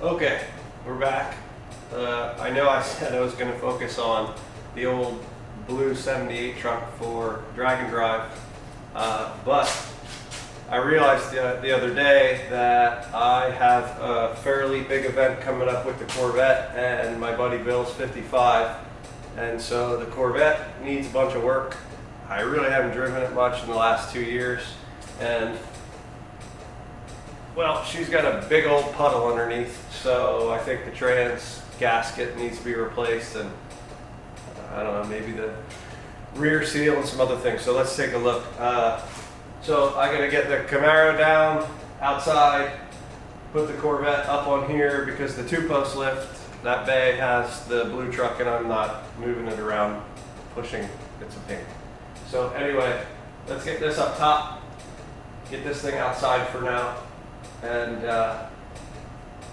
Okay, we're back. I know I said I was going to focus on the old blue 78 truck for drag and drive, but I realized the other day that I have a fairly big event coming up with the Corvette, and my buddy Bill's 55, and so the Corvette needs a bunch of work. I really haven't driven it much in the last 2 years, and well, she's got a big old puddle underneath, so I think the trans gasket needs to be replaced, and I don't know, maybe the rear seal and some other things. So let's take a look. So I'm gonna get the Camaro down outside, put the Corvette up on here because the 2-post lift, that bay has the blue truck and I'm not moving it around, pushing, it's a pain. So anyway, let's get this up top, get this thing outside for now, and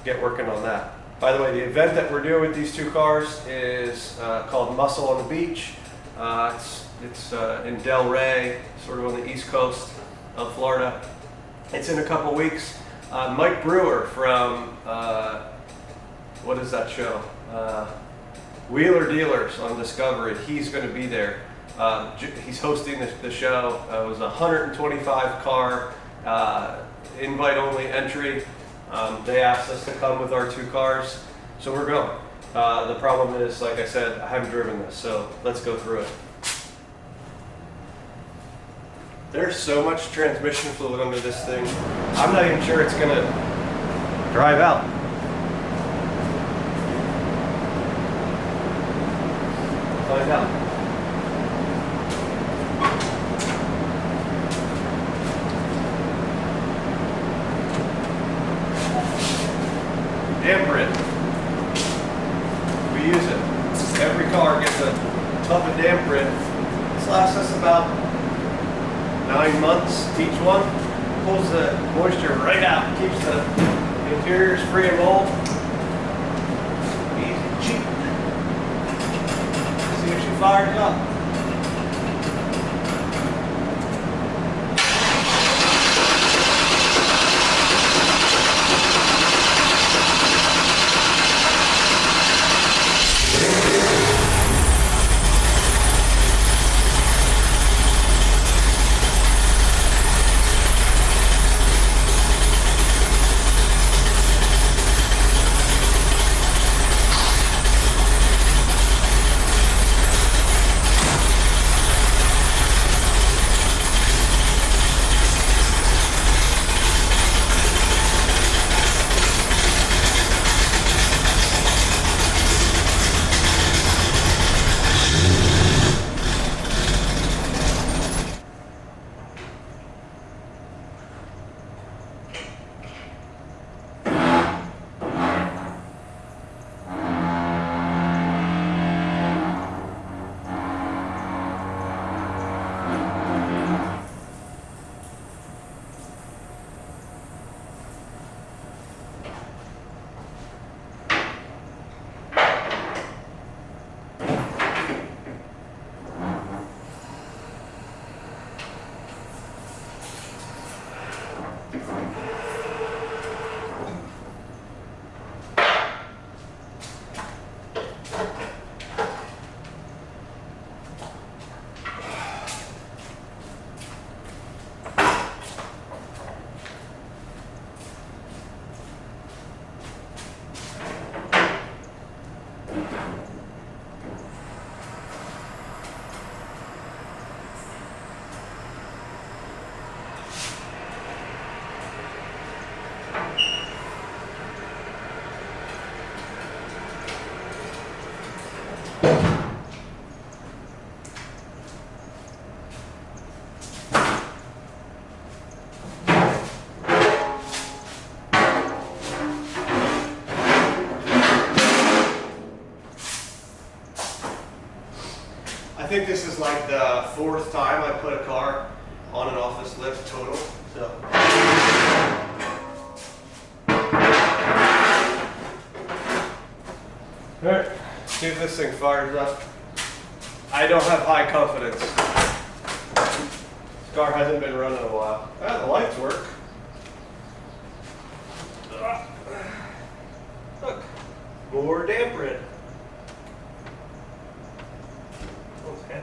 get working on that. By the way, the event that we're doing with these two cars is called Muscle on the Beach. It's in Del Rey, sort of on the east coast of Florida. It's in a couple weeks. Mike Brewer from, what is that show? Wheeler Dealers on Discovery. He's going to be there. He's hosting the show. It was a 125 car invite only entry. They asked us to come with our two cars, so we're going. The problem is, like I said, I haven't driven this, so let's go through it. There's so much transmission fluid under this thing, I'm not even sure it's gonna drive out. Find out. Damper it. We use it. Every car gets a tub of damper it. This lasts us about 9 months each one. Pulls the moisture right out. Keeps the interiors free of mold. Easy, cheap. See if she fires up. I think this is like the 4th time I put a car on and off this lift total. So. Alright, see if this thing fires up. I don't have high confidence. This car hasn't been running in a while. Ah, the lights work. Look, more damp-rid. Okay.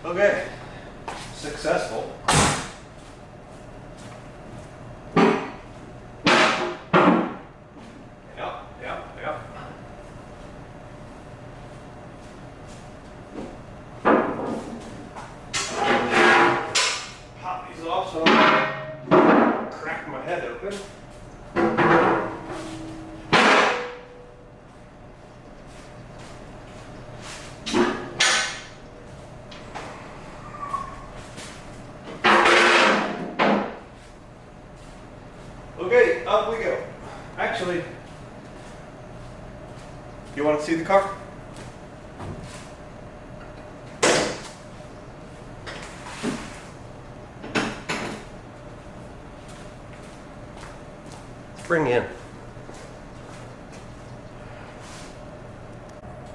Okay, successful. Yep. Pop these off so I don't crack my head open. Okay, up we go. Actually, you want to see the car? Bring in.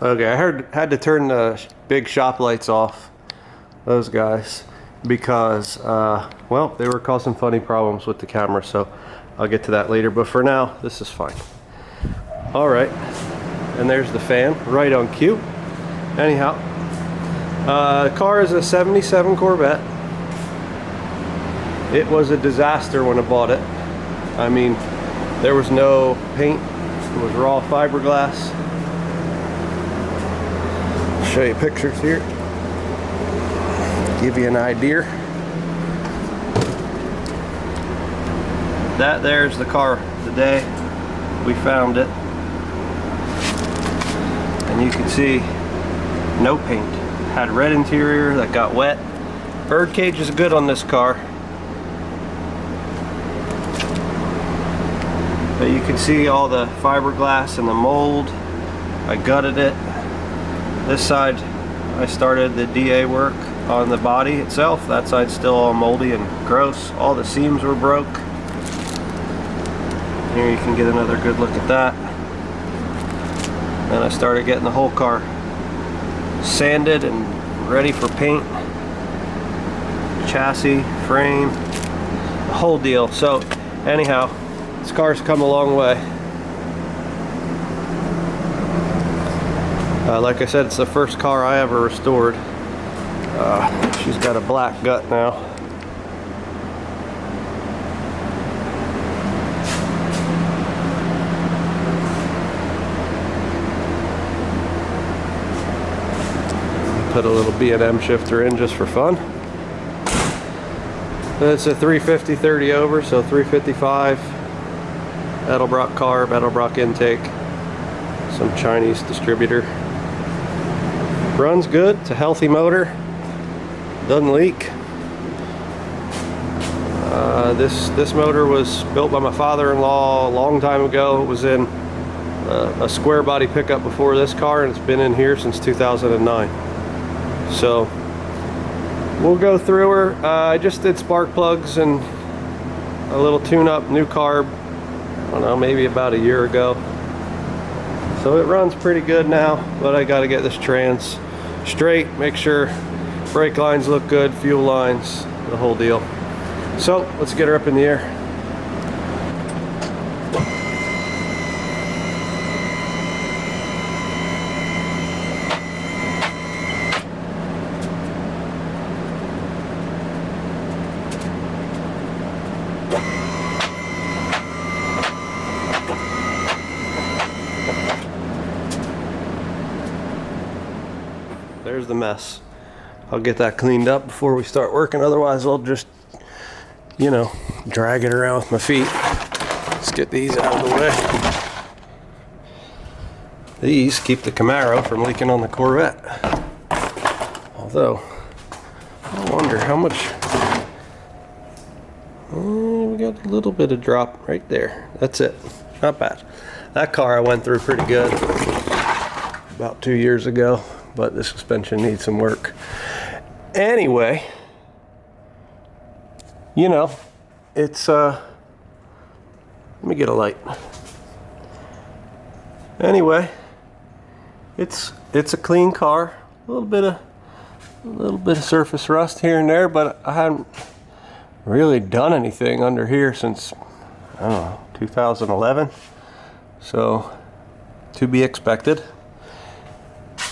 Okay, I had to turn the big shop lights off, those guys, because well, they were causing funny problems with the camera, so I'll get to that later, but for now this is fine. All right, and there's the fan right on cue. Anyhow, the car is a 77 Corvette. It was a disaster when I bought it. I mean, there was no paint, it was raw fiberglass. Show you pictures here, give you an idea. That there's the car the day we found it, and you can see no paint. Had red interior that got wet. Bird cage is good on this car, but you can see all the fiberglass and the mold. I gutted it. This side I started the DA work on the body itself. That side's still all moldy and gross. All the seams were broke. Here you can get another good look at that. Then I started getting the whole car sanded and ready for paint. Chassis, frame, the whole deal. So anyhow, this car's come a long way. Like I said, it's the first car I ever restored. She's got a black gut now. Put a little B&M shifter in just for fun. It's a 350 30 over, so 355. Edelbrock carb, Edelbrock intake. Some Chinese distributor. Runs good, it's a healthy motor. Doesn't leak. This motor was built by my father-in-law a long time ago. It was in a square body pickup before this car, and it's been in here since 2009. So we'll go through her. I just did spark plugs and a little tune-up, new carb, I don't know, maybe about a year ago. So it runs pretty good now, but I got to get this trans straight, make sure brake lines look good, fuel lines, the whole deal. So let's get her up in the air. There's the mess. I'll get that cleaned up before we start working, otherwise I'll just, you know, drag it around with my feet. Let's get these out of the way. These keep the Camaro from leaking on the Corvette. Although, I wonder how much. We got a little bit of drop right there. That's it. Not bad. That car I went through pretty good about 2 years ago, but the suspension needs some work. Anyway, you know, it's let me get a light. Anyway, it's a clean car. A little bit of surface rust here and there, but I haven't really done anything under here since, I don't know, 2011. So, to be expected.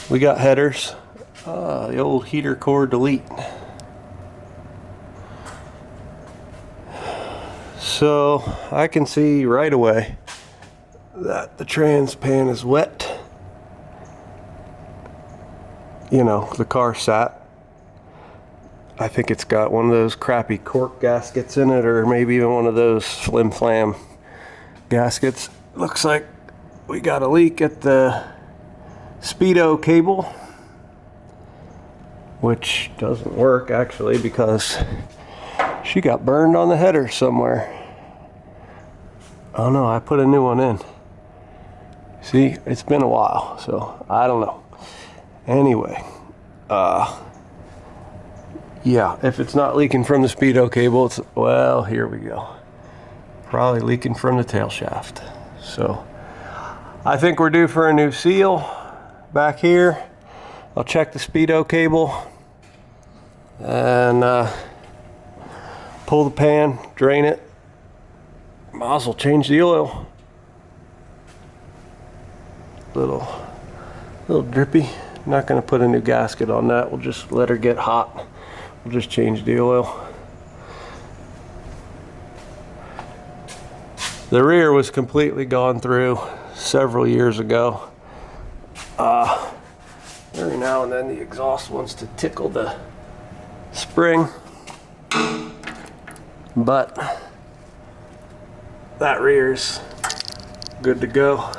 We got headers, the old heater core delete. So I can see right away that the trans pan is wet. You know, the car sat. I think it's got one of those crappy cork gaskets in it, or maybe even one of those flim flam gaskets. Looks like we got a leak at the speedo cable, which doesn't work actually because she got burned on the header somewhere. Oh no, I put a new one in. See, it's been a while, so I don't know. Anyway, yeah, if it's not leaking from the speedo cable, it's, well, here we go. Probably leaking from the tail shaft. So I think we're due for a new seal. Back here, I'll check the speedo cable and pull the pan, drain it. Might as well change the oil. Little drippy. Not going to put a new gasket on that. We'll just let her get hot. We'll just change the oil. The rear was completely gone through several years ago. Every now and then the exhaust wants to tickle the spring, but that rear's good to go.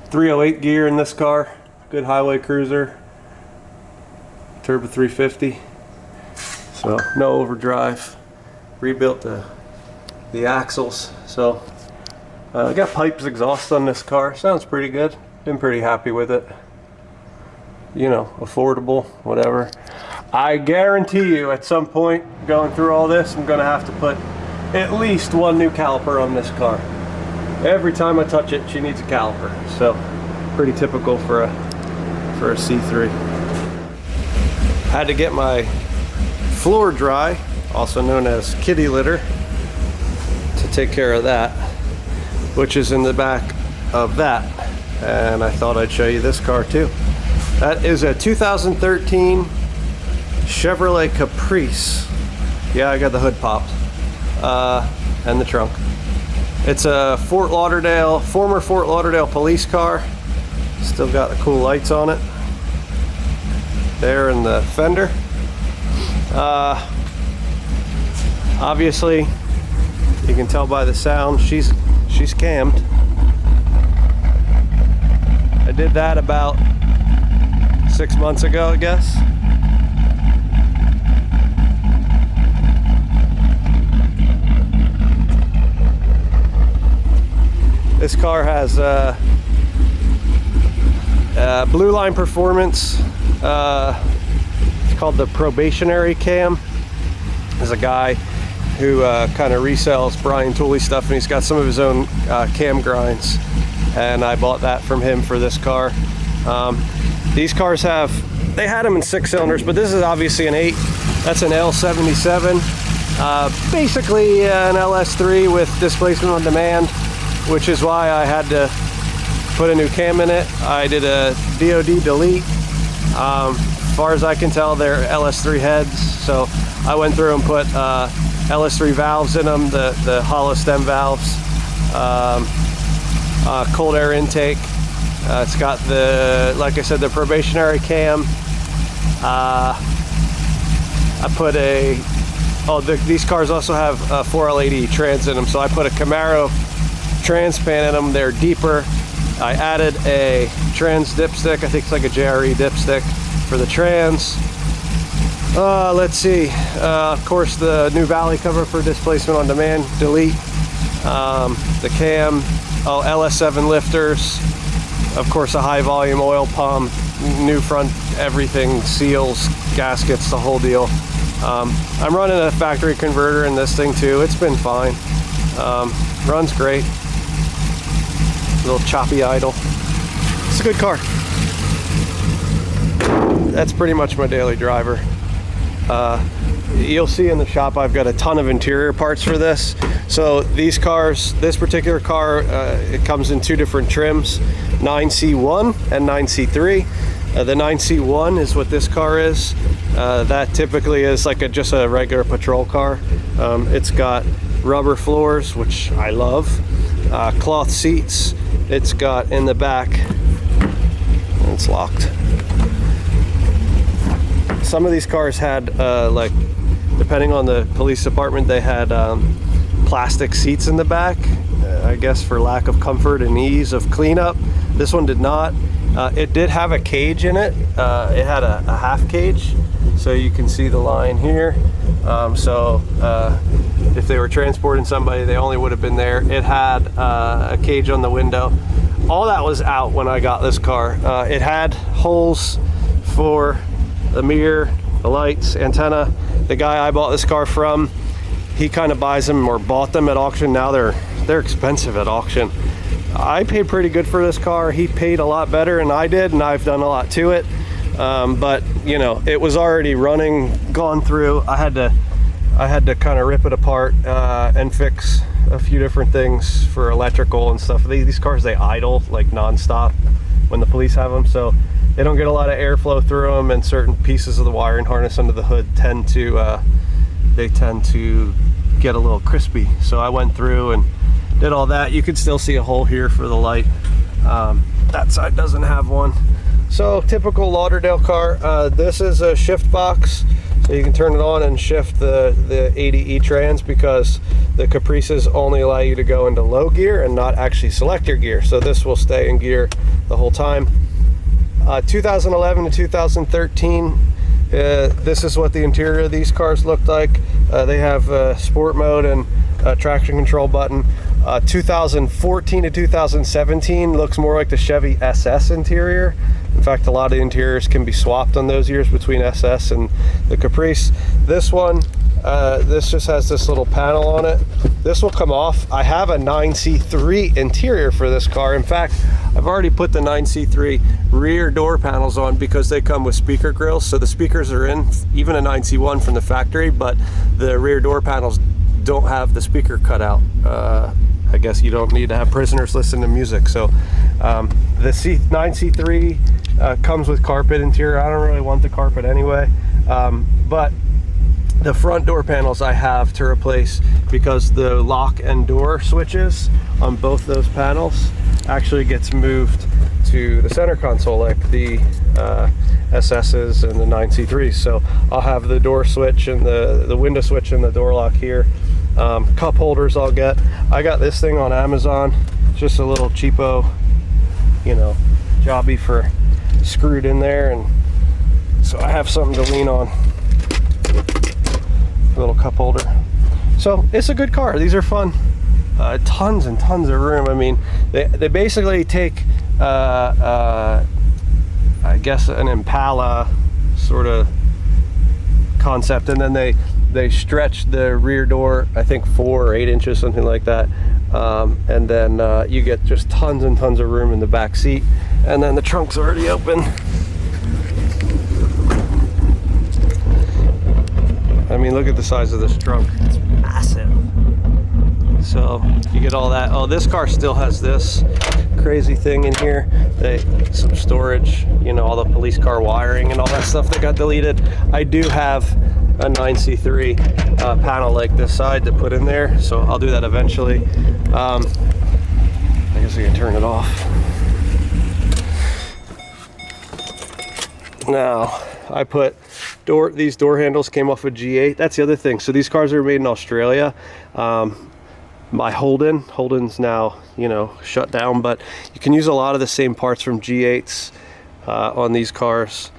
308 gear in this car, good highway cruiser, turbo 350, so no overdrive. Rebuilt the axles, so I got pipes exhaust on this car. Sounds pretty good. Been pretty happy with it. You know, affordable, whatever. I guarantee you at some point going through all this, I'm gonna have to put at least one new caliper on this car. Every time I touch it, she needs a caliper. So pretty typical for a C3. Had to get my floor dry, also known as kitty litter, to take care of that, which is in the back of that. And I thought I'd show you this car too. That is a 2013 Chevrolet Caprice. Yeah, I got the hood popped and the trunk. It's a former Fort Lauderdale police car. Still got the cool lights on it there in the fender. Obviously, you can tell by the sound she's cammed. I did that about 6 months ago, I guess. This car has Blue Line Performance. It's called the probationary cam. There's a guy who kind of resells Brian Tooley stuff, and he's got some of his own cam grinds, and I bought that from him for this car. These cars they had them in 6 cylinders, but this is obviously an 8. That's an L77, basically an LS3 with displacement on demand, which is why I had to put a new cam in it. I did a DOD delete. As far as I can tell, they're LS3 heads, so I went through and put LS3 valves in them, the hollow stem valves, cold air intake. It's got like I said, the probationary cam. I put these cars also have 4L80 trans in them, so I put a Camaro trans pan in them. They're deeper. I added a trans dipstick. I think it's like a JRE dipstick for the trans. Let's see. Of course, the new valley cover for displacement on demand, delete. The cam, LS7 lifters. Of course, a high volume oil pump, new front, everything, seals, gaskets, the whole deal. I'm running a factory converter in this thing too. It's been fine. Runs great. A little choppy idle. It's a good car. That's pretty much my daily driver. You'll see in the shop I've got a ton of interior parts for this. So these cars, this particular car, it comes in 2 different trims, 9C1 and 9C3. The 9C1 is what this car is. That typically is like just a regular patrol car. It's got rubber floors, which I love, cloth seats. It's got in the back, it's locked. Some of these cars had like, depending on the police department, they had plastic seats in the back, I guess for lack of comfort and ease of cleanup. This one did not. It did have a cage in it. It had a half cage, so you can see the line here. If they were transporting somebody, they only would have been there. It had a cage on the window. All that was out when I got this car. It had holes for the mirror, the lights, antenna. The guy I bought this car from, he kind of buys them or bought them at auction. Now they're expensive at auction. I paid pretty good for this car. He paid a lot better than I did, and I've done a lot to it. But you know, it was already running, gone through. I had to kind of rip it apart and fix a few different things for electrical and stuff. These cars, they idle like non-stop when the police have them, so they don't get a lot of airflow through them, and certain pieces of the wiring harness under the hood tend to get a little crispy. So I went through and did all that. You could still see a hole here for the light. That side doesn't have one. So typical Lauderdale car. This is a shift box, so you can turn it on and shift the 80E trans, because the Caprices only allow you to go into low gear and not actually select your gear. So this will stay in gear the whole time. 2011 to 2013, this is what the interior of these cars looked like. They have sport mode and traction control button. 2014 to 2017 looks more like the Chevy SS interior. In fact, a lot of the interiors can be swapped on those years between SS and the Caprice. This one, This just has this little panel on it. This will come off. I have a 9C3 interior for this car. In fact, I've already put the 9C3 rear door panels on because they come with speaker grills. So the speakers are in, even a 9C1 from the factory, but the rear door panels don't have the speaker cut out. I guess you don't need to have prisoners listen to music. So the 9C3 comes with carpet interior. I don't really want the carpet anyway, but the front door panels I have to replace because the lock and door switches on both those panels actually gets moved to the center console like the SS's and the 9C3s. So I'll have the door switch and the window switch and the door lock here. Cup holders I got this thing on Amazon. It's just a little cheapo, you know, jobby for screwed in there, and so I have something to lean on. Little cup holder. So it's a good car. These are fun. Tons and tons of room. I mean, they basically take I guess an Impala sort of concept, and then they stretch the rear door, I think 4 or 8 inches, something like that, and then you get just tons and tons of room in the back seat, and then the trunk's already open. I mean, look at the size of this trunk. It's massive. So you get all that. Oh, this car still has this crazy thing in here. Some storage, you know, all the police car wiring and all that stuff that got deleted. I do have a 9C3 panel like this side to put in there, so I'll do that eventually. I guess I can turn it off. Now, I put these door handles came off a G8. That's the other thing. So these cars are made in Australia. My Holden's now, you know, shut down, but you can use a lot of the same parts from G8s on these cars.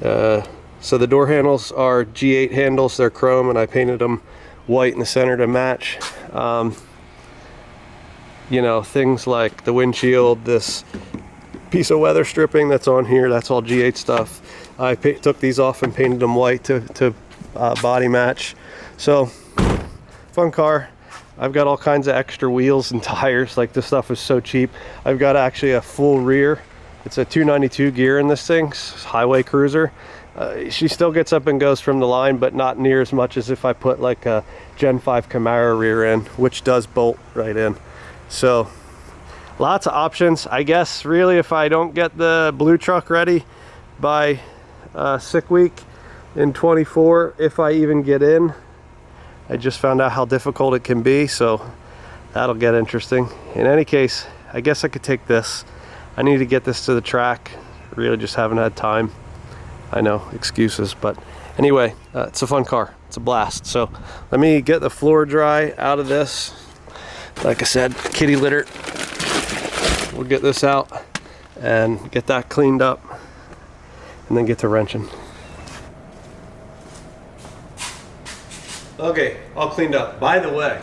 So the door handles are G8 handles. They're chrome, and I painted them white in the center to match. You know, things like the windshield, this piece of weather stripping that's on here, that's all G8 stuff. I took these off and painted them white to body match. So, fun car. I've got all kinds of extra wheels and tires. Like, this stuff is so cheap. I've got actually a full rear. It's a 292 gear in this thing, highway cruiser. She still gets up and goes from the line, but not near as much as if I put like a Gen 5 Camaro rear end, which does bolt right in. So, lots of options. I guess really if I don't get the blue truck ready by sick week in 24, if I even get in. I just found out how difficult it can be, so that'll get interesting. In any case, I guess I could take this. I need to get this to the track. Really just haven't had time. I know, excuses, but anyway, it's a fun car. It's a blast. So let me get the floor dry out of this. Like I said, kitty litter. We'll get this out and get that cleaned up, and then get to wrenching. Okay, all cleaned up. By the way,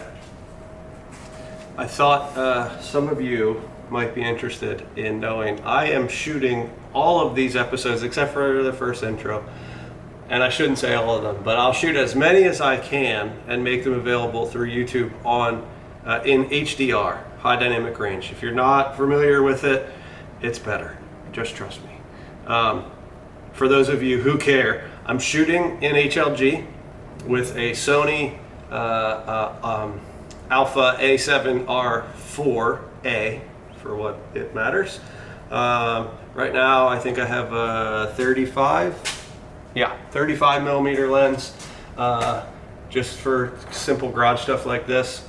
I thought some of you might be interested in knowing I am shooting all of these episodes except for the first intro, and I shouldn't say all of them, but I'll shoot as many as I can and make them available through YouTube on in HDR, high dynamic range. If you're not familiar with it, it's better. Just trust me. For those of you who care, I'm shooting in HLG with a Sony Alpha A7R4A for what it matters. Right now I think I have a 35 millimeter lens, just for simple garage stuff like this.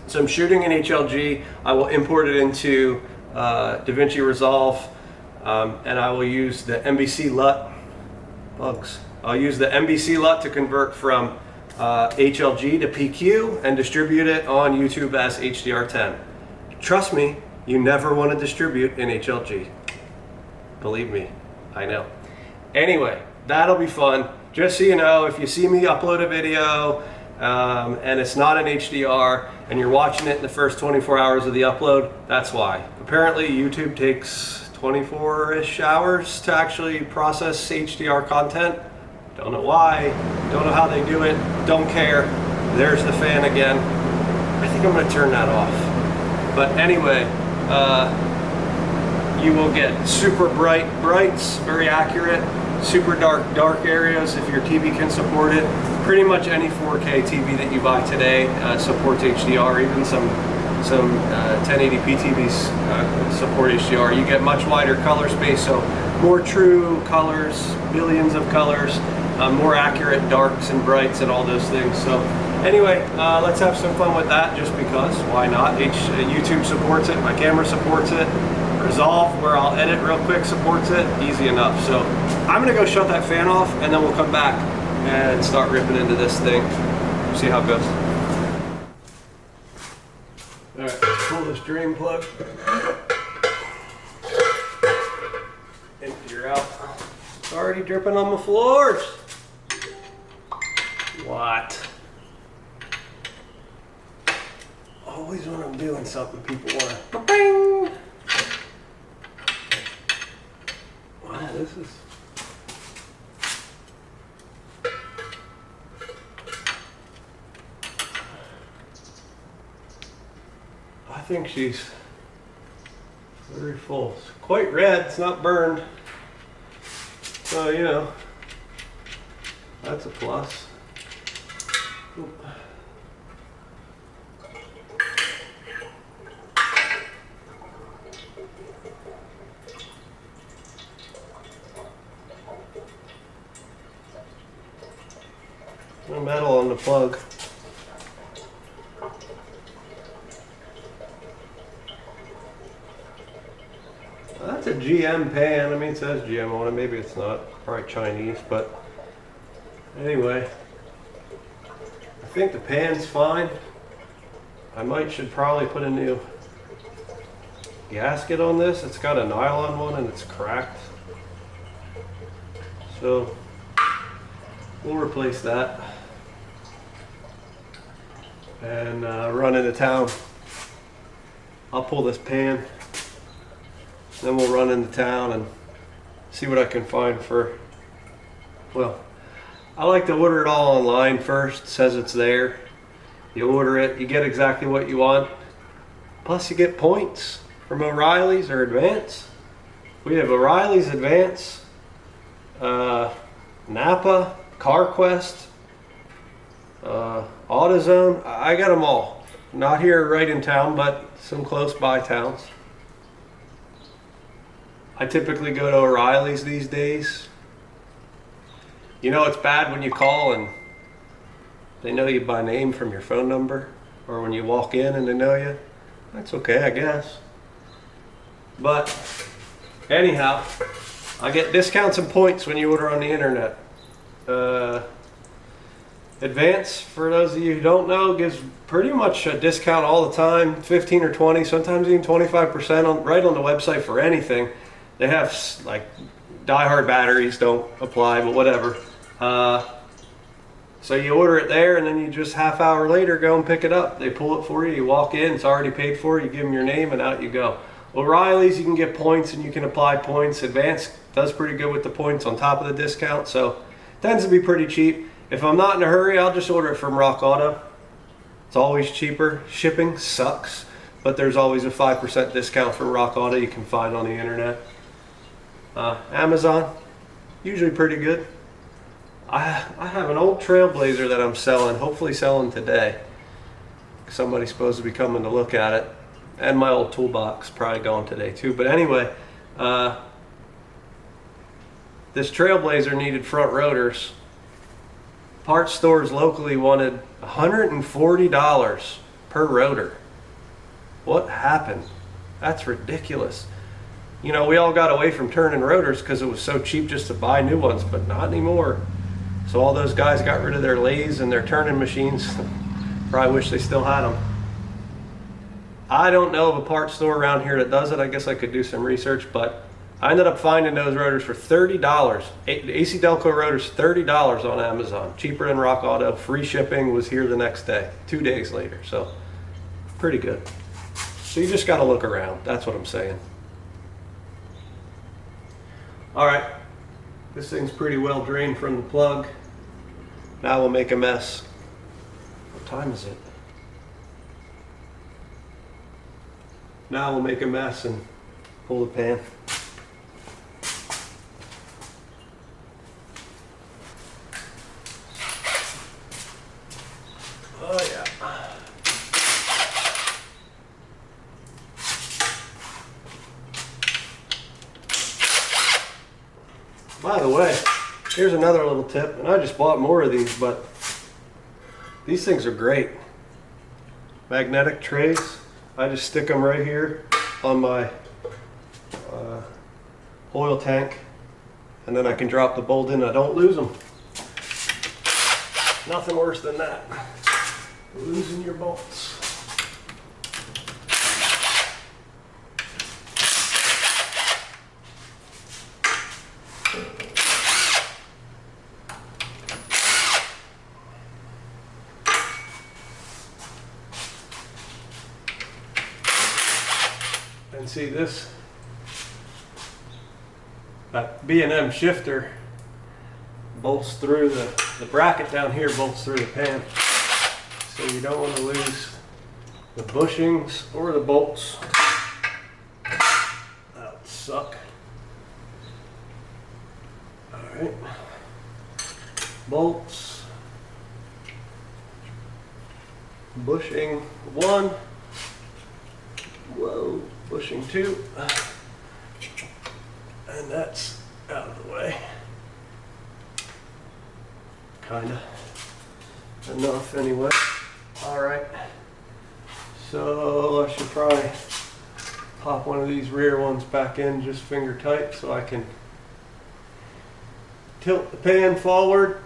So I'm shooting in HLG. I will import it into DaVinci Resolve, and I will use the MBC LUT bugs. I'll use the MBC LUT to convert from HLG to PQ and distribute it on YouTube as HDR10. Trust me, you never want to distribute in HLG. Believe me, I know. Anyway, that'll be fun. Just so you know, if you see me upload a video and it's not in HDR and you're watching it in the first 24 hours of the upload, that's why. Apparently YouTube takes 24-ish hours to actually process HDR content. Don't know why, don't know how they do it, don't care. There's the fan again. I think I'm gonna turn that off. But anyway, you will get super bright brights, very accurate, super dark areas if your TV can support it. Pretty much any 4K TV that you buy today supports HDR, even some 1080p TVs support HDR. You get much wider color space, so more true colors, billions of colors, more accurate darks and brights and all those things. So anyway, let's have some fun with that just because, why not? YouTube supports it, my camera supports it, Resolve, where I'll edit real quick, supports it, easy enough. So I'm gonna go shut that fan off and then we'll come back and start ripping into this thing, see how it goes. All right, let's pull this drain plug. Empty her out. It's already dripping on the floors. What? Always when I'm doing something, people want to bing. Wow, this is. I think she's very full. It's quite red, it's not burned. So, you know, that's a plus. Oop. No metal on the plug. That's a GM pan. I mean, it says GM on it. Maybe it's not. Probably Chinese, but anyway. I think the pan's fine. I should probably put a new gasket on this. It's got a nylon one and it's cracked. So we'll replace that and run into town. I'll pull this pan. Then we'll run into town and see what I can find for, well, I like to order it all online first. It says it's there. You order it, you get exactly what you want. Plus you get points from O'Reilly's or Advance. We have O'Reilly's, Advance, Napa, CarQuest, AutoZone. I got them all. Not here right in town, but some close by towns. I typically go to O'Reilly's these days. You know, it's bad when you call and they know you by name from your phone number, or when you walk in and they know you. That's okay, I guess. But anyhow, I get discounts and points when you order on the internet. Advance, for those of you who don't know, gives pretty much a discount all the time, 15 or 20, sometimes even 25% right on the website for anything. They have, like, die-hard batteries don't apply, but whatever. So you order it there, and then you just half hour later go and pick it up. They pull it for you. You walk in, it's already paid for. You give them your name, and out you go. O'Reilly's, you can get points, and you can apply points. Advance does pretty good with the points on top of the discount, so it tends to be pretty cheap. If I'm not in a hurry, I'll just order it from Rock Auto. It's always cheaper. Shipping sucks, but there's always a 5% discount for Rock Auto you can find on the internet. Amazon, usually pretty good. I have an old Trailblazer that I'm selling, hopefully selling today. Somebody's supposed to be coming to look at it. And my old toolbox, probably going today too. But anyway, this Trailblazer needed front rotors. Parts stores locally wanted $140 per rotor. What happened? That's ridiculous. You know, we all got away from turning rotors because it was so cheap just to buy new ones, but not anymore. So all those guys got rid of their lathes and their turning machines. Probably wish they still had them. I don't know of a parts store around here that does it. I guess I could do some research, but I ended up finding those rotors for $30. AC Delco rotors, $30 on Amazon. Cheaper than Rock Auto. Free shipping, was here the next day, 2 days later. So pretty good. So you just got to look around. That's what I'm saying. All right, This thing's pretty well drained from the plug. Now we'll make a mess. What time is it? Now we'll make a mess and pull the pan. Oh yeah. By the way, here's another little tip, and I just bought more of these, but these things are great. Magnetic trays. I just stick them right here on my oil tank, and then I can drop the bolt in. I don't lose them. Nothing worse than that. Losing your bolts. And see this, that B&M shifter bolts through the bracket down here, bolts through the pan. So you don't want to lose the bushings or the bolts. That would suck. Alright. Bolts. Bushing 1. Whoa. Bushing 2. And that's out of the way. Kinda. Enough anyway. Alright. So I should probably pop one of these rear ones back in just finger tight so I can tilt the pan forward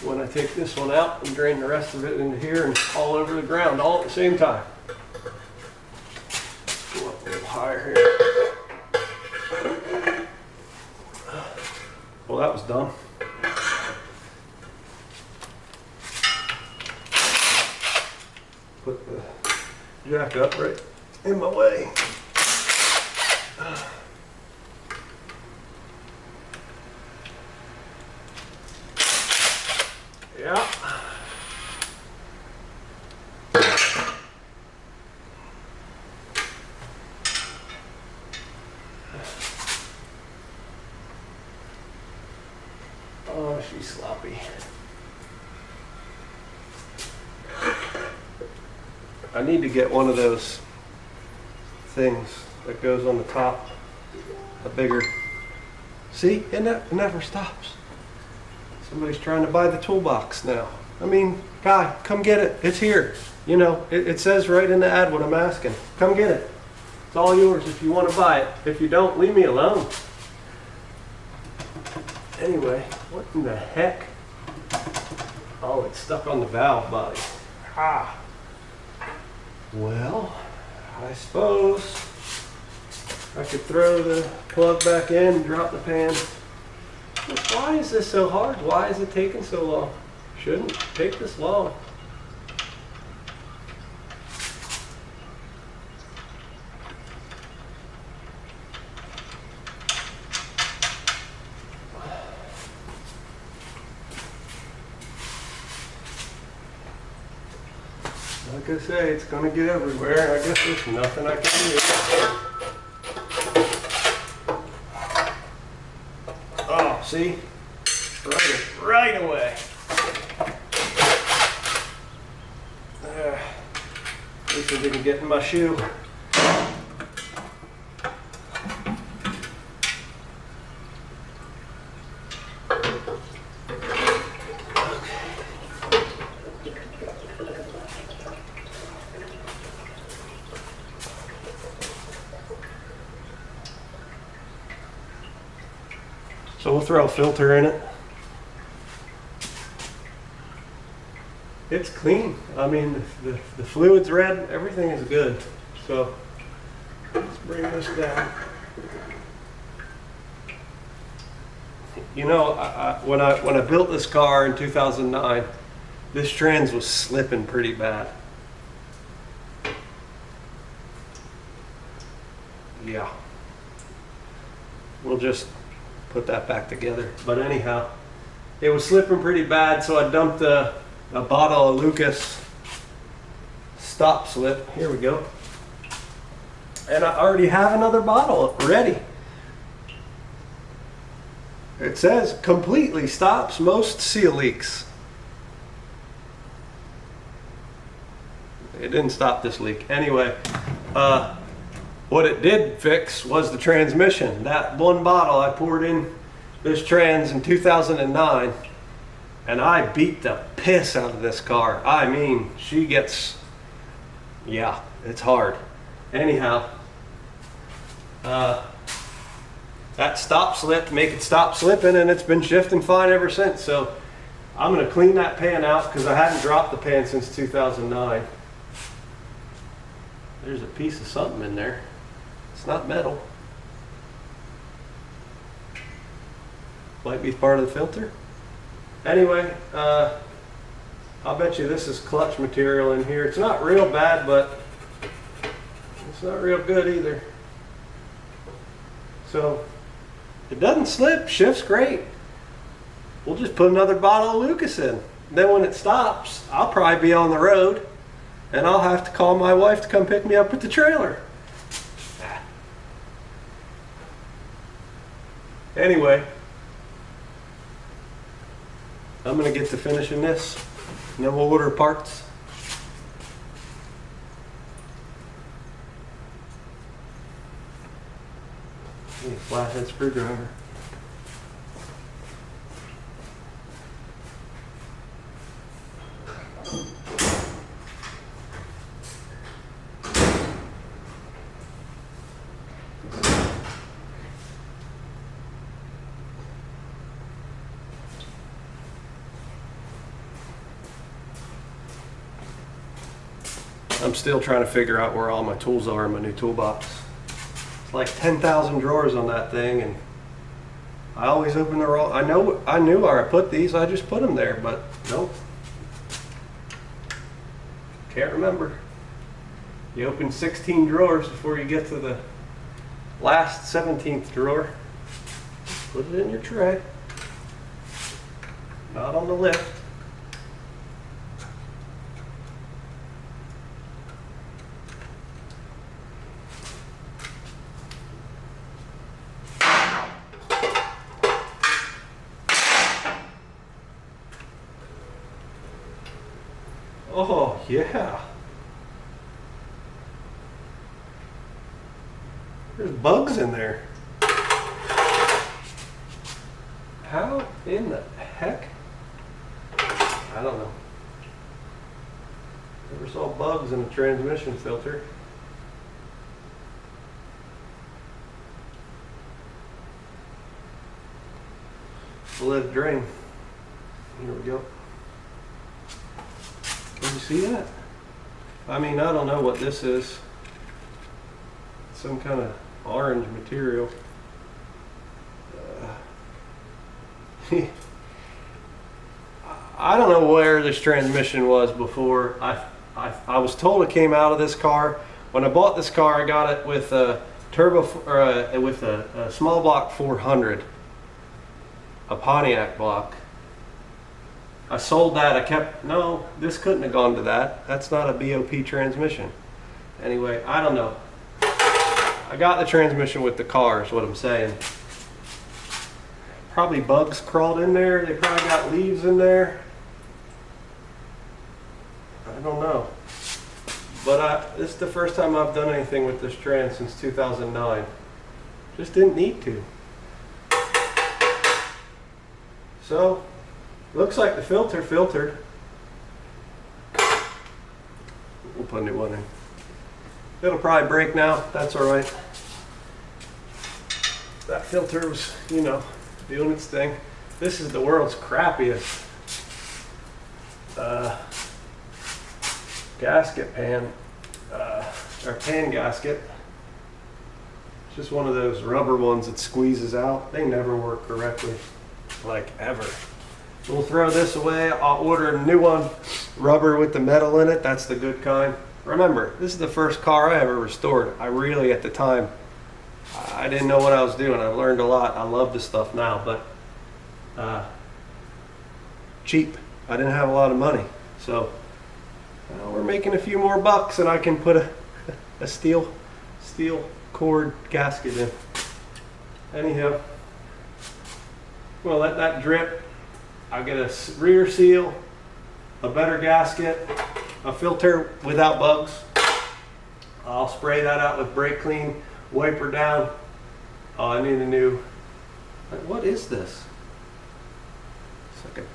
when I take this one out and drain the rest of it into here and all over the ground all at the same time. Go up a little higher here. Well, that was dumb. Put the jack up right in my way. Yeah. Oh, she's sloppy. I need to get one of those things that goes on the top, a bigger. See, it never stops. Somebody's trying to buy the toolbox now. I mean, guy, come get it. It's here. You know, it says right in the ad what I'm asking. Come get it. It's all yours if you want to buy it. If you don't, leave me alone. Anyway, what in the heck? Oh, it's stuck on the valve body. Ah. Well, I suppose I could throw the plug back in and drop the pan. Why is this so hard? Why is it taking so long? Shouldn't take this long. Like I say, it's going to get everywhere. I guess there's nothing I can do. Oh, see? Right away. At least it didn't get in my shoe. So we'll throw a filter in it. It's clean. I mean, the fluid's red. Everything is good. So let's bring this down. You know, when I built this car in 2009, this trans was slipping pretty bad. Yeah. We'll just put that back together. But anyhow, it was slipping pretty bad, so I dumped a bottle of Lucas stop slip. Here we go. And I already have another bottle ready. It says completely stops most seal leaks. It didn't stop this leak. Anyway, what it did fix was the transmission. That one bottle I poured in this trans in 2009, and I beat the piss out of this car. I mean, she gets, yeah, it's hard. Anyhow, that stop slip, make it stop slipping, and it's been shifting fine ever since. So I'm gonna clean that pan out because I hadn't dropped the pan since 2009. There's a piece of something in there. It's not metal. Might be part of the filter. Anyway, I'll bet you this is clutch material in here. It's not real bad, but it's not real good either. So it doesn't slip, shifts great. We'll just put another bottle of Lucas in. Then when it stops, I'll probably be on the road and I'll have to call my wife to come pick me up at the trailer. Anyway, I'm gonna get to finishing this and then we'll order parts. Flathead screwdriver. I'm still trying to figure out where all my tools are in my new toolbox. It's like 10,000 drawers on that thing, and I always open the wrong. I knew where I put these. I just put them there, but nope. Can't remember. You open 16 drawers before you get to the last 17th drawer. Put it in your tray. Not on the lift. Oh, yeah. There's bugs in there. How in the heck? I don't know. Never saw bugs in a transmission filter. We'll let it drain. Here we go. Can you see that? I mean, I don't know what this is. Some kind of orange material. I don't know where this transmission was before. I was told it came out of this car. When I bought this car, I got it with a turbo, with a small block 400, a Pontiac block. I sold that. No, this couldn't have gone to that. That's not a BOP transmission. Anyway, I don't know. I got the transmission with the car, is what I'm saying. Probably bugs crawled in there. They probably got leaves in there. I don't know. But this is the first time I've done anything with this trans since 2009. Just didn't need to. So, looks like the filter filtered. We'll put a new one in. It'll probably break now. That's all right. That filter was, doing its thing. This is the world's crappiest gasket pan, or pan gasket. It's just one of those rubber ones that squeezes out. They never work correctly, like ever. We'll throw this away. I'll order a new one, rubber with the metal in it. That's the good kind. Remember, this is the first car I ever restored. I really, at the time, I didn't know what I was doing. I've learned a lot. I love this stuff now, but cheap. I didn't have a lot of money. So we're making a few more bucks and I can put a steel cord gasket in. Anyhow, well, let that drip. I'll get a rear seal, a better gasket, a filter without bugs. I'll spray that out with brake clean, wipe her down. Oh, I need a new, what is this? It's like a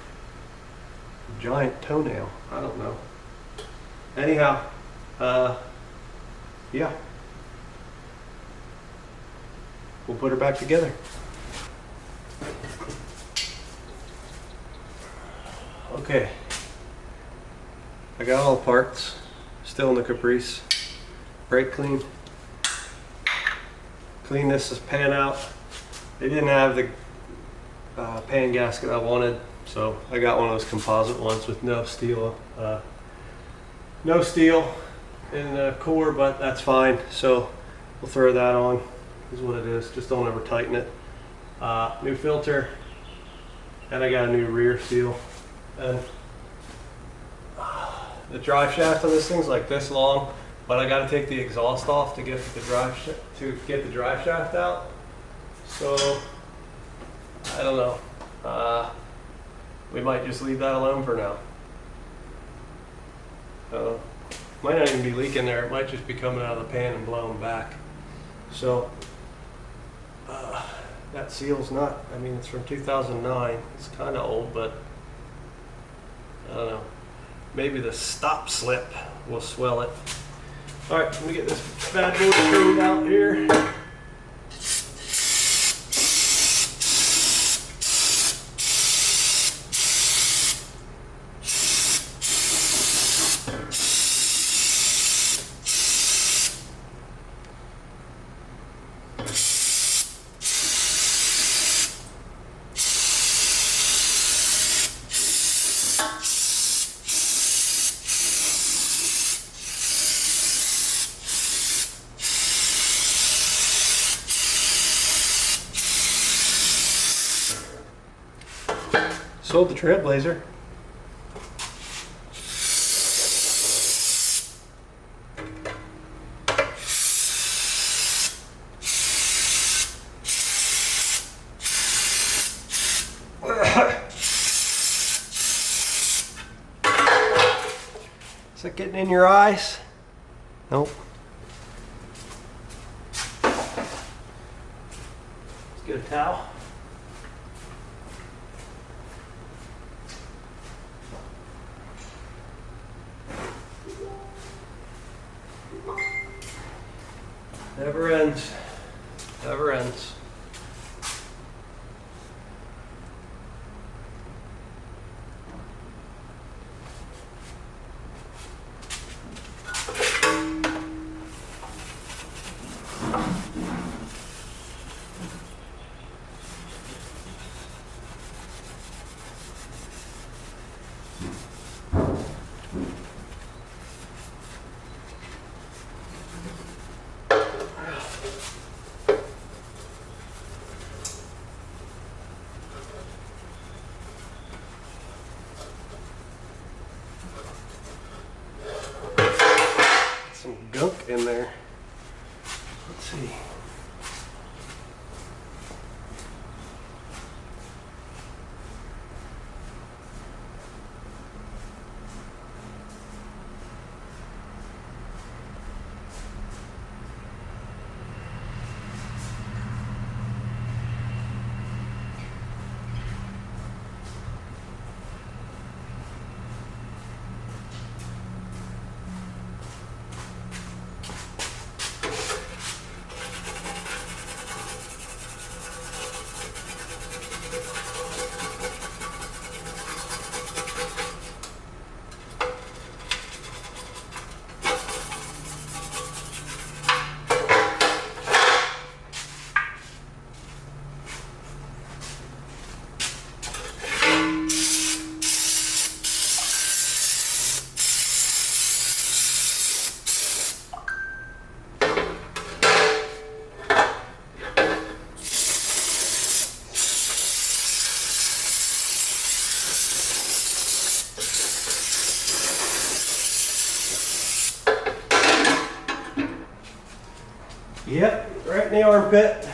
giant toenail. I don't know. Anyhow, yeah. We'll put her back together. Okay. I got all the parts. Still in the Caprice. Brake clean. Clean this pan out. They didn't have the pan gasket I wanted, so I got one of those composite ones with no steel. No steel in the core, but that's fine. So we'll throw that on. Is what it is. Just don't ever tighten it. New filter, and I got a new rear seal. And the drive shaft on this thing's like this long, but I got to take the exhaust off to get the drive shaft out. So I don't know. We might just leave that alone for now. Might not even be leaking there. It might just be coming out of the pan and blowing back. So that seal's not, I mean, it's from 2009. It's kind of old, but I don't know. Maybe the stop slip will swell it. All right, let me get this bad boy screwed out here. Sold the Trailblazer. Is that getting in your eyes? Nope. Let's get a towel. Never ends. Never ends. Some gunk in there. Let's see. Yep, right in the armpit.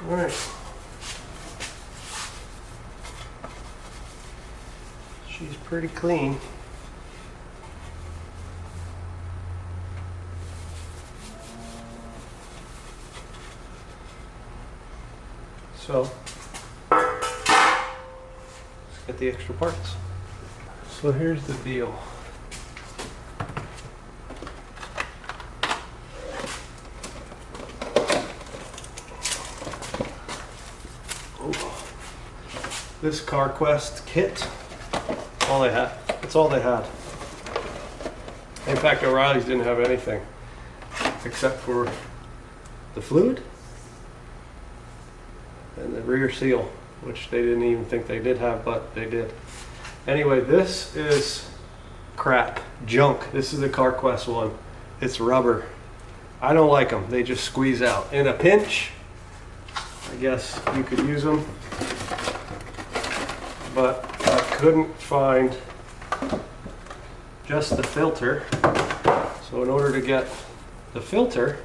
All right. She's pretty clean. So, let's get the extra parts. So here's the deal. This CarQuest kit, all they had. That's all they had. In fact, O'Reilly's didn't have anything except for the fluid and the rear seal, which they didn't even think they did have, but they did. Anyway, this is crap, junk. This is the CarQuest one. It's rubber. I don't like them. They just squeeze out. In a pinch, I guess you could use them. But I couldn't find just the filter. So in order to get the filter,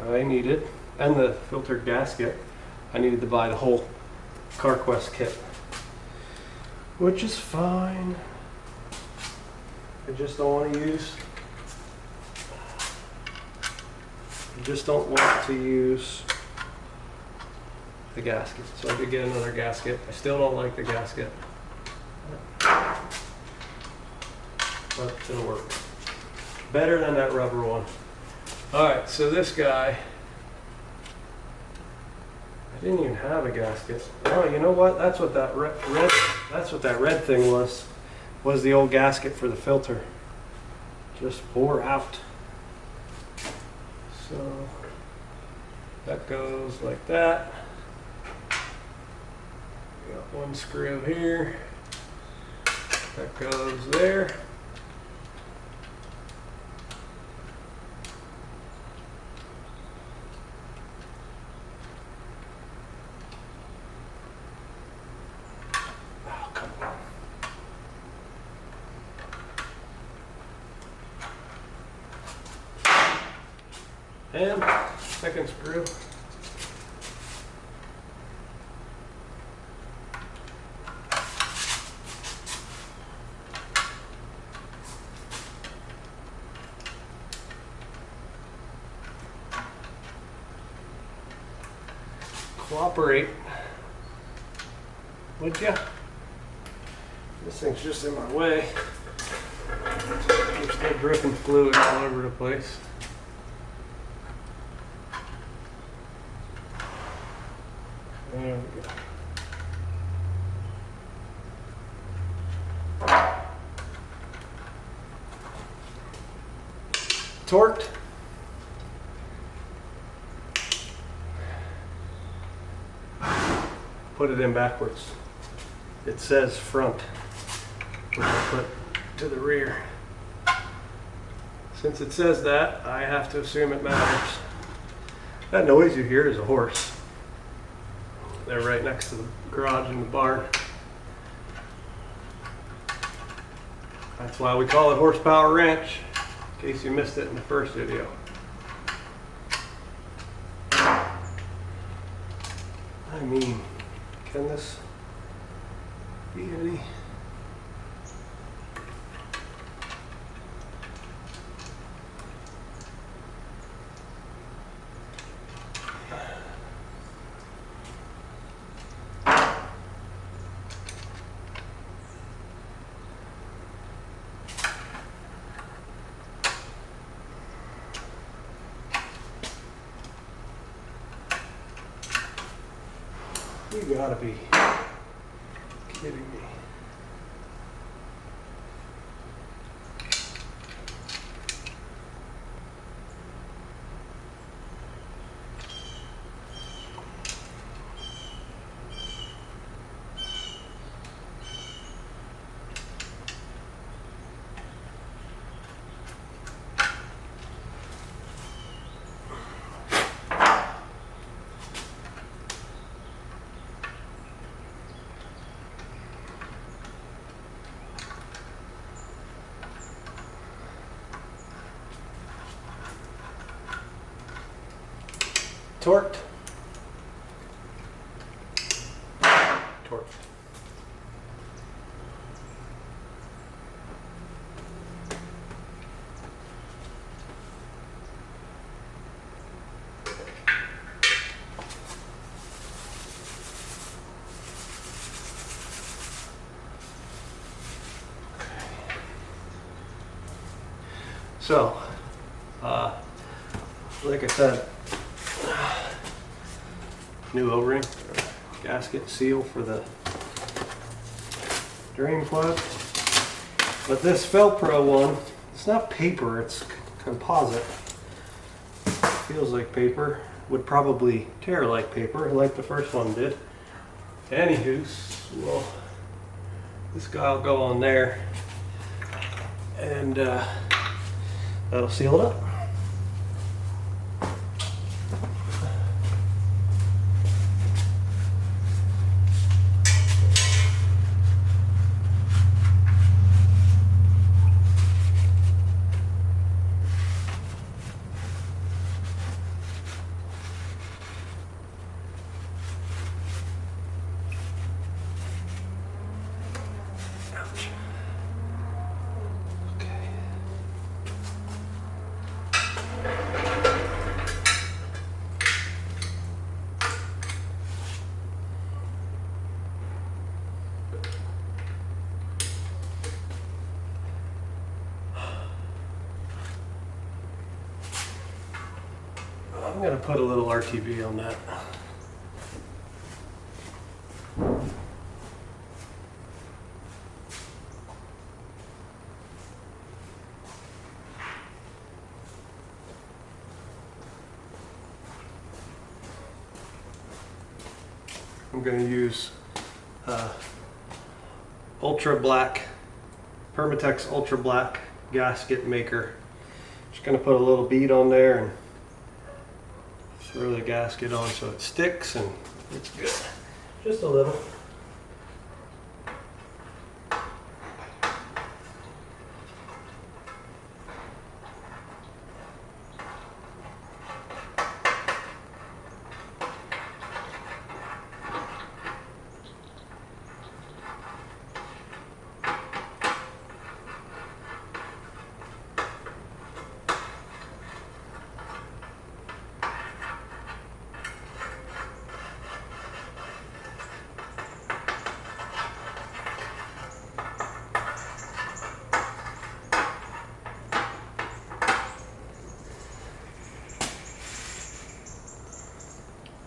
I needed, and the filter gasket, I needed to buy the whole CarQuest kit, which is fine. I just don't want to use, the gasket. So I did get another gasket. I still don't like the gasket, but it'll work. Better than that rubber one. All right, so this guy, I didn't even have a gasket. Oh, you know what? That's what that red thing was the old gasket for the filter. Just wore out. So that goes like that. Got one screw here. That goes there. Oh, come on. And second screw. Cooperate, would ya? This thing's just in my way. I'm still dripping fluid all over the place. There we go. Torqued. Put it in backwards. It says front, which I put to the rear. Since it says that, I have to assume it matters. That noise you hear is a horse. They're right next to the garage and the barn. That's why we call it Horsepower Ranch, in case you missed it in the first video. I mean, can this be any? You gotta be kidding me? Torqued. Torqued. So, like I said, new O-ring, gasket seal for the drain plug. But this Felpro one, it's not paper, it's composite. Feels like paper, would probably tear like paper, like the first one did. Anywho, well, this guy will go on there, and that'll seal it up. I'm going to put a little RTV on that. I'm going to use ultra black, Permatex ultra black gasket maker. Just going to put a little bead on there and throw the gasket on so it sticks and it's good. Just a little.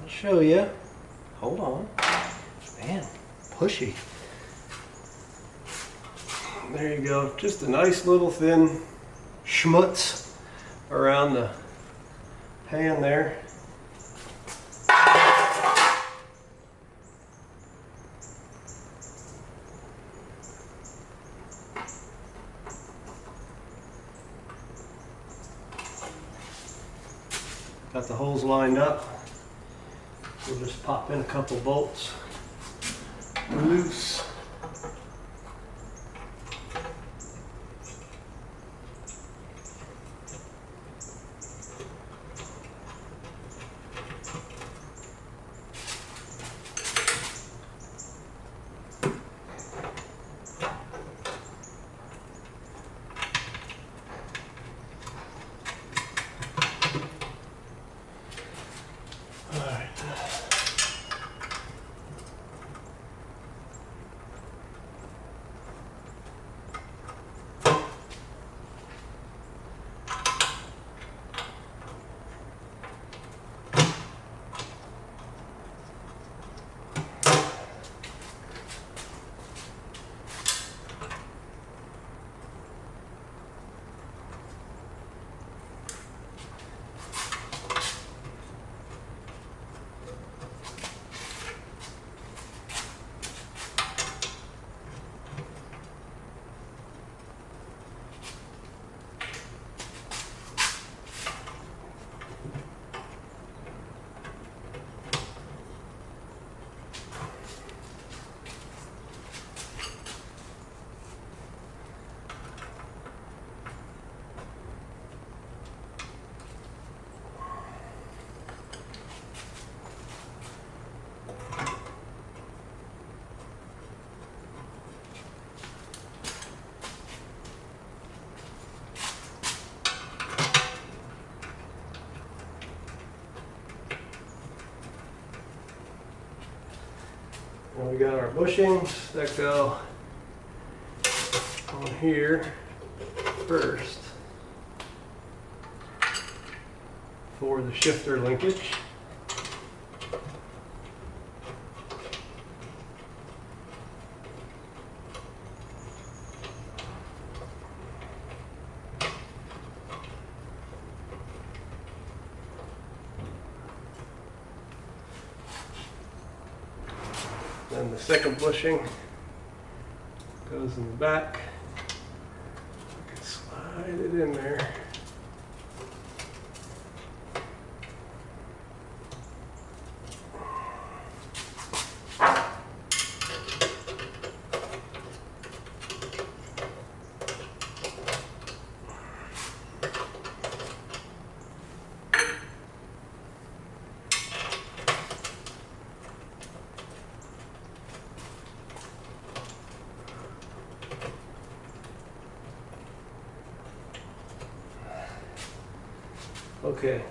Show you. Hold on. Man, pushy. There you go. Just a nice little thin schmutz around the pan there. Got the holes lined up. We'll just pop in a couple bolts loose. And we got our bushings that go on here first for the shifter linkage. Then the second bushing goes in the back. I can slide it in there. Okay,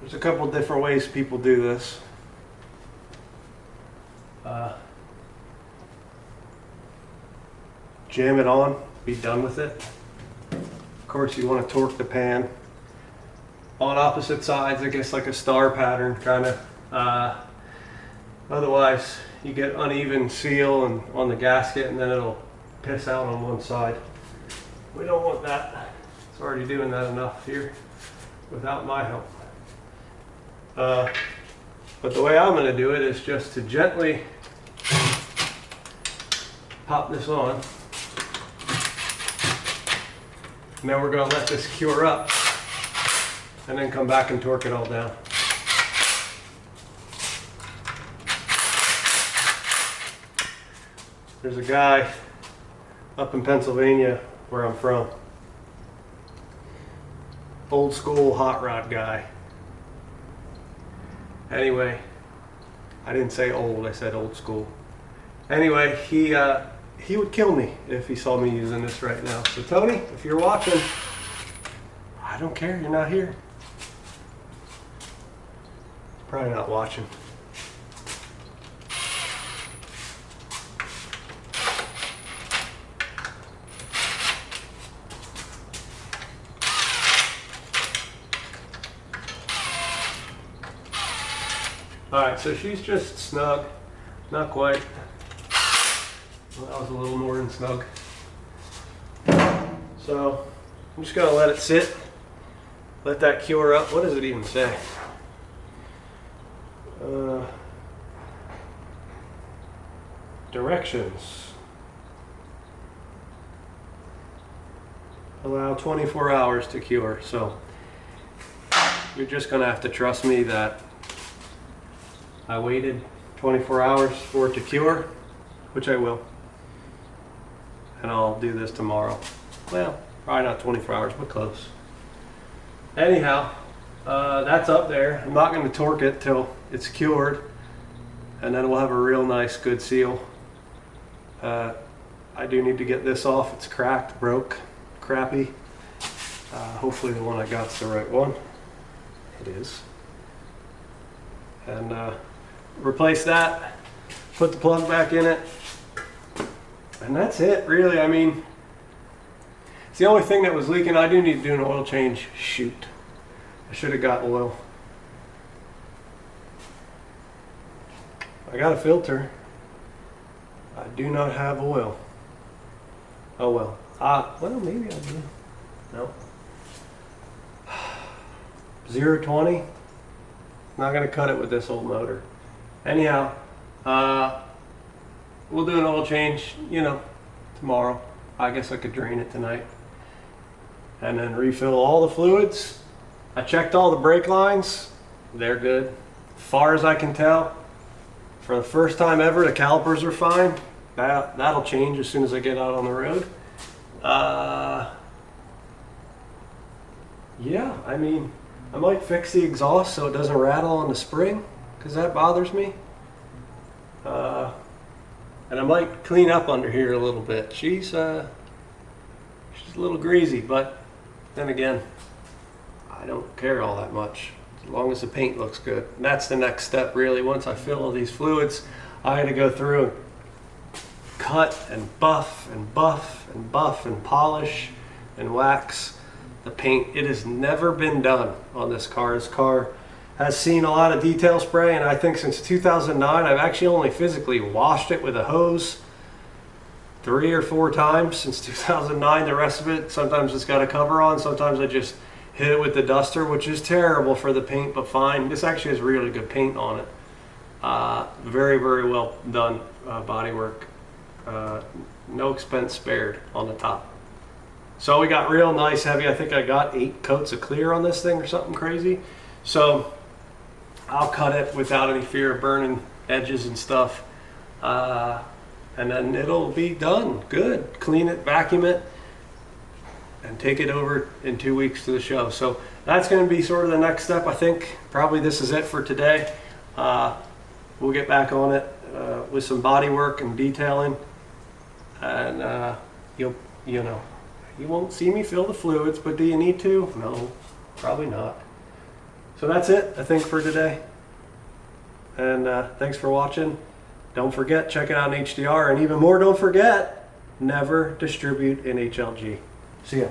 there's a couple different ways people do this. Jam it on, be done with it. Of course, you want to torque the pan on opposite sides, I guess like a star pattern kind of. Otherwise, you get uneven seal and on the gasket, and then it'll piss out on one side. We don't want that. It's already doing that enough here without my help. But the way I'm going to do it is just to gently pop this on. And then we're going to let this cure up and then come back and torque it all down. There's a guy up in Pennsylvania where I'm from. Old school hot rod guy. Anyway, I didn't say old, I said old school. Anyway, he would kill me if he saw me using this right now. So Tony, if you're watching, I don't care, you're not here. Probably not watching. Alright, so she's just snug, not quite. Well, that was a little more than snug. So I'm just gonna let it sit, let that cure up. What does it even say? Directions. Allow 24 hours to cure. So you're just gonna have to trust me that I waited 24 hours for it to cure, which I will. And I'll do this tomorrow. Well, probably not 24 hours, but close. Anyhow, that's up there. I'm not going to torque it till it's cured, and then we'll have a real nice, good seal. I do need to get this off. It's cracked, broke, crappy. Hopefully the one I got's the right one. It is. And replace that, put the plug back in it, and that's it really. I mean, it's the only thing that was leaking. I do need to do an oil change. Shoot, I should have got oil. I got a filter. I do not have oil. Oh well. Well, maybe I do. No. 0-20. Not gonna cut it with this old motor. Anyhow, we'll do an oil change, tomorrow. I guess I could drain it tonight. And then refill all the fluids. I checked all the brake lines. They're good. Far as I can tell, for the first time ever, the calipers are fine. That'll change as soon as I get out on the road. Yeah, I mean, I might fix the exhaust so it doesn't rattle on the spring, because that bothers me. And I might clean up under here a little bit. She's a little greasy, but then again, I don't care all that much. as long as the paint looks good. And that's the next step really. Once I fill all these fluids, I had to go through and cut and buff and buff and buff and polish and wax the paint. It has never been done on this car. This car has seen a lot of detail spray, and I think since 2009 I've actually only physically washed it with a hose 3 or 4 times since 2009. The rest of it, sometimes it's got a cover on, sometimes I just hit it with the duster, which is terrible for the paint, but fine. This actually has really good paint on it. Very, very well done bodywork. No expense spared on the top. So we got real nice heavy. I think I got 8 coats of clear on this thing or something crazy. So I'll cut it without any fear of burning edges and stuff. And then it'll be done. Good. Clean it, vacuum it, and take it over in 2 weeks to the show. So that's going to be sort of the next step. I think probably this is it for today. We'll get back on it with some body work and detailing. And you won't see me fill the fluids, but do you need to? No, probably not. So that's it, I think, for today. And thanks for watching. Don't forget, check it out in HDR. And even more, don't forget, never distribute in HLG. See ya.